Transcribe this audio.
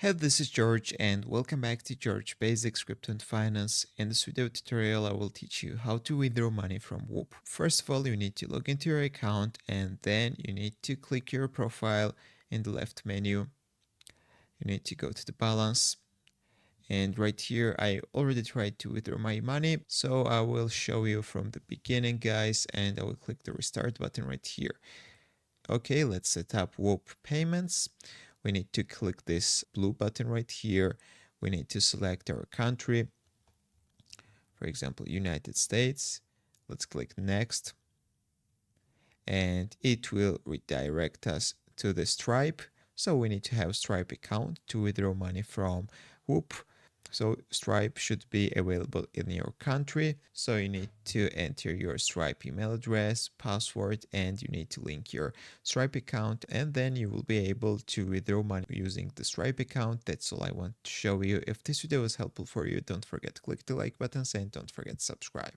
Hey, this is George and welcome back to George Basics Crypto and Finance. In this video tutorial, I will teach you how to withdraw money from Whop. First of all, you need to log into your account and then you need to click your profile in the left menu. You need to go to the balance. And right here, I already tried to withdraw my money. So I will show you from the beginning, guys, and I will click the restart button right here. Okay, let's set up Whop payments. We need to click this blue button right here. We need to select our country, for example, United States. Let's click next, and it will redirect us to the Stripe. So we need to have Stripe account to withdraw money from Whop. So Stripe should be available in your country. So you need to enter your Stripe email address, password, and you need to link your Stripe account, and then you will be able to withdraw money using the Stripe account. That's all I want to show you. If this video was helpful for you, don't forget to click the like button and don't forget to subscribe.